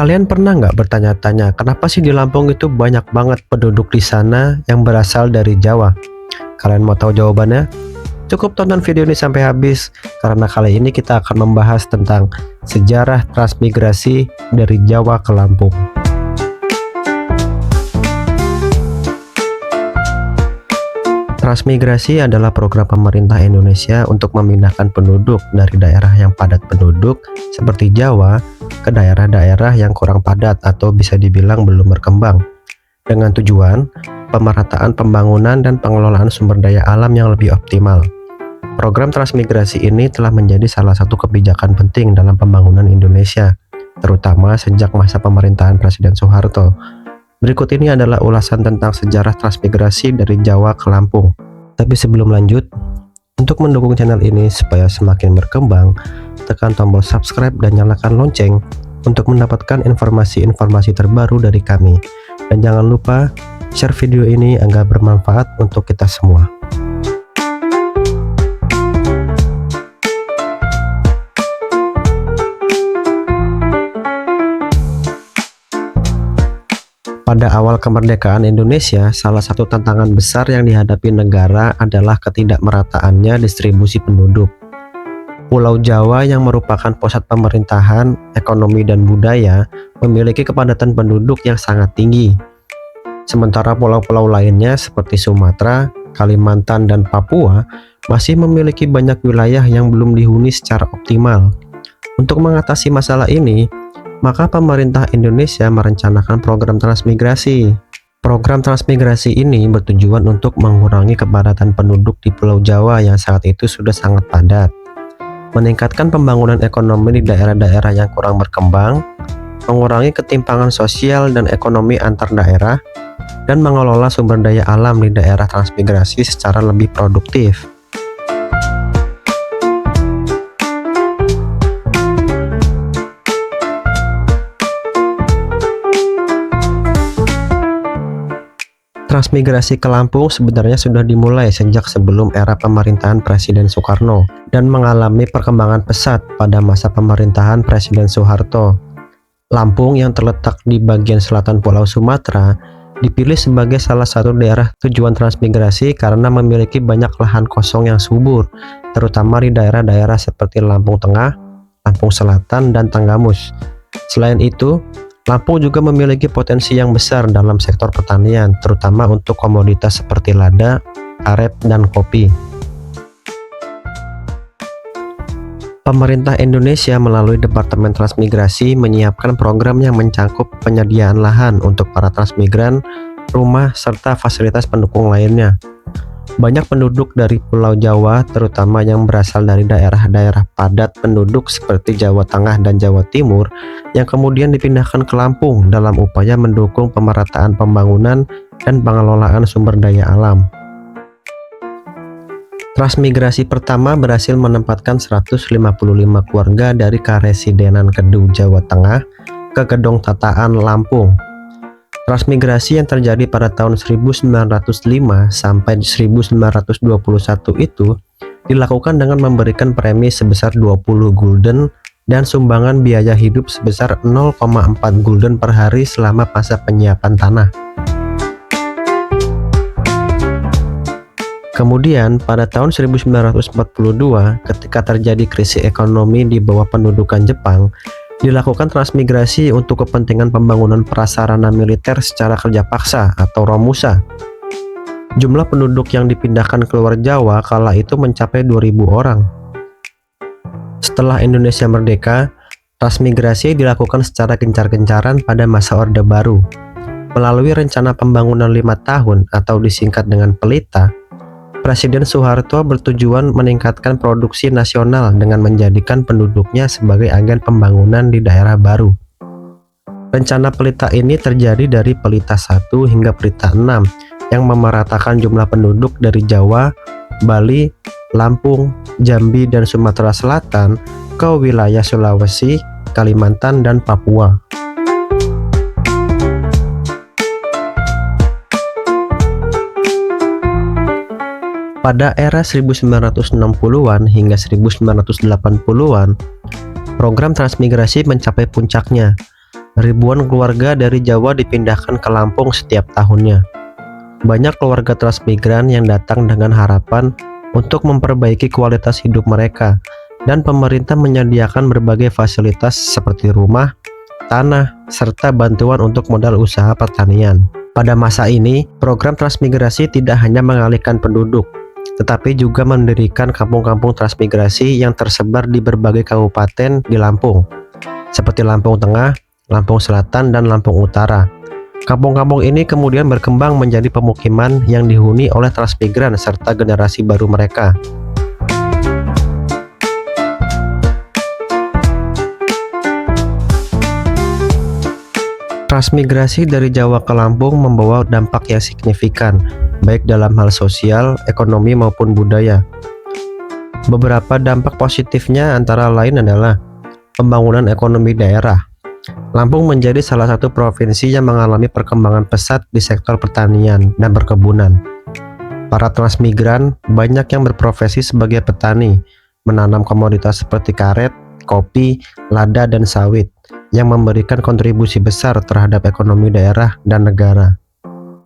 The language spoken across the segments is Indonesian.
Kalian pernah nggak bertanya-tanya kenapa sih di Lampung itu banyak banget penduduk di sana yang berasal dari Jawa? Kalian mau tahu jawabannya? Cukup tonton video ini sampai habis, karena kali ini kita akan membahas tentang sejarah transmigrasi dari Jawa ke Lampung. Transmigrasi adalah program pemerintah Indonesia untuk memindahkan penduduk dari daerah yang padat penduduk seperti Jawa ke daerah-daerah yang kurang padat atau bisa dibilang belum berkembang, dengan tujuan pemerataan pembangunan dan pengelolaan sumber daya alam yang lebih optimal. Program transmigrasi ini telah menjadi salah satu kebijakan penting dalam pembangunan Indonesia, terutama sejak masa pemerintahan Presiden Soeharto. Berikut ini adalah ulasan tentang sejarah transmigrasi dari Jawa ke Lampung. Tapi sebelum lanjut, untuk mendukung channel ini supaya semakin berkembang, tekan tombol subscribe dan nyalakan lonceng untuk mendapatkan informasi-informasi terbaru dari kami. Dan jangan lupa share video ini agar bermanfaat untuk kita semua. Pada awal kemerdekaan Indonesia, salah satu tantangan besar yang dihadapi negara adalah ketidakmerataannya distribusi penduduk. Pulau Jawa yang merupakan pusat pemerintahan, ekonomi, dan budaya memiliki kepadatan penduduk yang sangat tinggi. Sementara pulau-pulau lainnya seperti Sumatera, Kalimantan, dan Papua masih memiliki banyak wilayah yang belum dihuni secara optimal. Untuk mengatasi masalah ini, maka pemerintah Indonesia merencanakan program transmigrasi. Program transmigrasi ini bertujuan untuk mengurangi kepadatan penduduk di Pulau Jawa yang saat itu sudah sangat padat, meningkatkan pembangunan ekonomi di daerah-daerah yang kurang berkembang, mengurangi ketimpangan sosial dan ekonomi antar daerah, dan mengelola sumber daya alam di daerah transmigrasi secara lebih produktif. Transmigrasi ke Lampung sebenarnya sudah dimulai sejak sebelum era pemerintahan Presiden Soekarno dan mengalami perkembangan pesat pada masa pemerintahan Presiden Soeharto. Lampung yang terletak di bagian selatan Pulau Sumatera dipilih sebagai salah satu daerah tujuan transmigrasi karena memiliki banyak lahan kosong yang subur, terutama di daerah-daerah seperti Lampung Tengah, Lampung Selatan, dan Tanggamus. Selain itu, Lampung juga memiliki potensi yang besar dalam sektor pertanian, terutama untuk komoditas seperti lada, karet, dan kopi. Pemerintah Indonesia melalui Departemen Transmigrasi menyiapkan program yang mencakup penyediaan lahan untuk para transmigran, rumah, serta fasilitas pendukung lainnya. Banyak penduduk dari Pulau Jawa, terutama yang berasal dari daerah-daerah padat penduduk seperti Jawa Tengah dan Jawa Timur, yang kemudian dipindahkan ke Lampung dalam upaya mendukung pemerataan pembangunan dan pengelolaan sumber daya alam. Transmigrasi pertama berhasil menempatkan 155 keluarga dari Karesidenan Kedu, Jawa Tengah ke Gedong Tataan, Lampung. Transmigrasi yang terjadi pada tahun 1905 sampai 1921 itu dilakukan dengan memberikan premi sebesar 20 gulden dan sumbangan biaya hidup sebesar 0,4 gulden per hari selama masa penyiapan tanah. Kemudian pada tahun 1942, ketika terjadi krisis ekonomi di bawah pendudukan Jepang, dilakukan transmigrasi untuk kepentingan pembangunan prasarana militer secara kerja paksa atau romusa. Jumlah penduduk yang dipindahkan keluar Jawa kala itu mencapai 2.000 orang. Setelah Indonesia merdeka, transmigrasi dilakukan secara gencar-gencaran pada masa Orde Baru. Melalui rencana pembangunan 5 tahun atau disingkat dengan PELITA, Presiden Soeharto bertujuan meningkatkan produksi nasional dengan menjadikan penduduknya sebagai agen pembangunan di daerah baru. Rencana PELITA ini terjadi dari PELITA 1 hingga PELITA 6 yang memeratakan jumlah penduduk dari Jawa, Bali, Lampung, Jambi, dan Sumatera Selatan ke wilayah Sulawesi, Kalimantan, dan Papua. Pada era 1960-an hingga 1980-an, program transmigrasi mencapai puncaknya. ribuan keluarga dari Jawa dipindahkan ke Lampung setiap tahunnya. Banyak keluarga transmigran yang datang dengan harapan untuk memperbaiki kualitas hidup mereka, dan pemerintah menyediakan berbagai fasilitas seperti rumah, tanah, serta bantuan untuk modal usaha pertanian. Pada masa ini, program transmigrasi tidak hanya mengalihkan penduduk, tetapi juga mendirikan kampung-kampung transmigrasi yang tersebar di berbagai kabupaten di Lampung, seperti Lampung Tengah, Lampung Selatan, dan Lampung Utara. Kampung-kampung ini kemudian berkembang menjadi pemukiman yang dihuni oleh transmigran serta generasi baru mereka. Transmigrasi dari Jawa ke Lampung membawa dampak yang signifikan, baik dalam hal sosial, ekonomi, maupun budaya. Beberapa dampak positifnya antara lain adalah pembangunan ekonomi daerah. Lampung menjadi salah satu provinsi yang mengalami perkembangan pesat di sektor pertanian dan perkebunan. Para transmigran banyak yang berprofesi sebagai petani, menanam komoditas seperti karet, kopi, lada, dan sawit, yang memberikan kontribusi besar terhadap ekonomi daerah dan negara.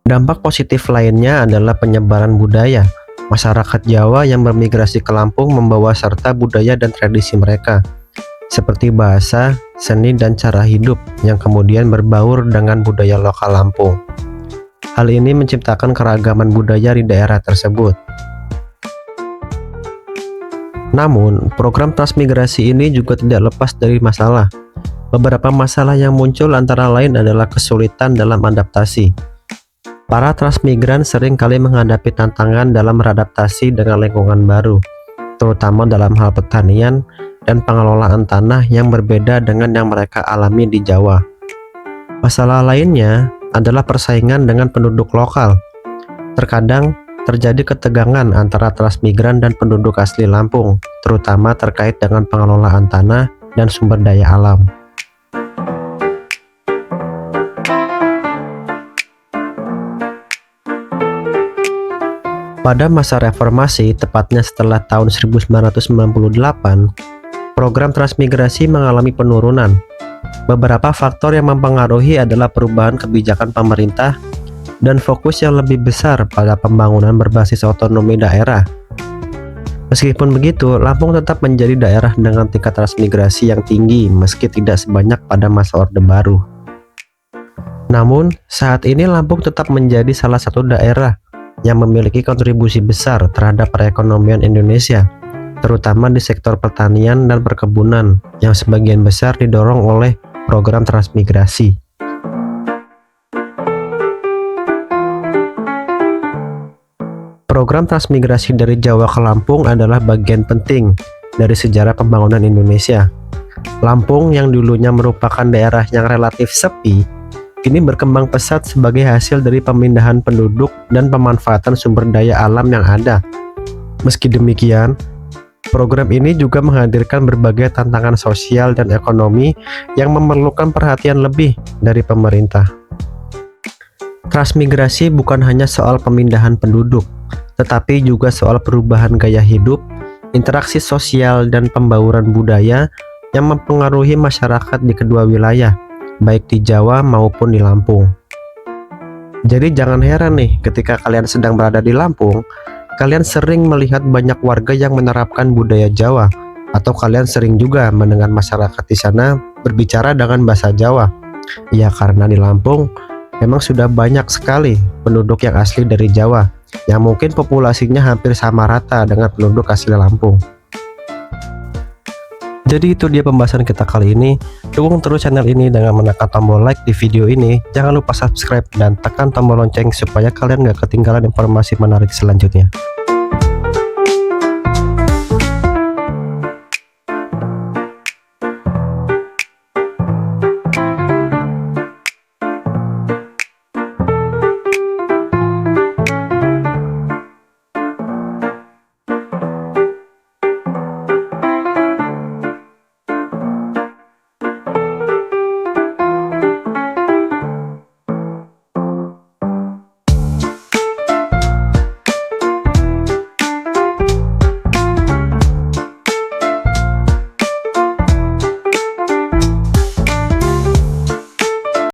Dampak positif lainnya adalah penyebaran budaya. Masyarakat Jawa yang bermigrasi ke Lampung membawa serta budaya dan tradisi mereka, seperti bahasa, seni, dan cara hidup yang kemudian berbaur dengan budaya lokal Lampung. Hal ini menciptakan keragaman budaya di daerah tersebut. Namun, program transmigrasi ini juga tidak lepas dari masalah. Beberapa masalah yang muncul antara lain adalah kesulitan dalam adaptasi. Para transmigran sering kali menghadapi tantangan dalam beradaptasi dengan lingkungan baru, terutama dalam hal pertanian dan pengelolaan tanah yang berbeda dengan yang mereka alami di Jawa. Masalah lainnya adalah persaingan dengan penduduk lokal. Terkadang terjadi ketegangan antara transmigran dan penduduk asli Lampung, terutama terkait dengan pengelolaan tanah dan sumber daya alam. Pada masa reformasi, tepatnya setelah tahun 1998, program transmigrasi mengalami penurunan. Beberapa faktor yang mempengaruhi adalah perubahan kebijakan pemerintah dan fokus yang lebih besar pada pembangunan berbasis otonomi daerah. Meskipun begitu, Lampung tetap menjadi daerah dengan tingkat transmigrasi yang tinggi meski tidak sebanyak pada masa Orde Baru. Namun, saat ini Lampung tetap menjadi salah satu daerah yang memiliki kontribusi besar terhadap perekonomian Indonesia, terutama di sektor pertanian dan perkebunan yang sebagian besar didorong oleh program transmigrasi. Program transmigrasi dari Jawa ke Lampung adalah bagian penting dari sejarah pembangunan Indonesia. Lampung yang dulunya merupakan daerah yang relatif sepi, kini berkembang pesat sebagai hasil dari pemindahan penduduk dan pemanfaatan sumber daya alam yang ada. Meski demikian, program ini juga menghadirkan berbagai tantangan sosial dan ekonomi yang memerlukan perhatian lebih dari pemerintah. Transmigrasi bukan hanya soal pemindahan penduduk, tetapi juga soal perubahan gaya hidup, interaksi sosial, dan pembauran budaya yang mempengaruhi masyarakat di kedua wilayah, baik di Jawa maupun di Lampung. Jadi jangan heran nih ketika kalian sedang berada di Lampung, kalian sering melihat banyak warga yang menerapkan budaya Jawa, atau kalian sering juga mendengar masyarakat di sana berbicara dengan bahasa Jawa. Ya, karena di Lampung memang sudah banyak sekali penduduk yang asli dari Jawa, yang mungkin populasinya hampir sama rata dengan penduduk asli Lampung. Jadi itu dia pembahasan kita kali ini. Dukung terus channel ini dengan menekan tombol like di video ini. Jangan lupa subscribe dan tekan tombol lonceng supaya kalian gak ketinggalan informasi menarik selanjutnya.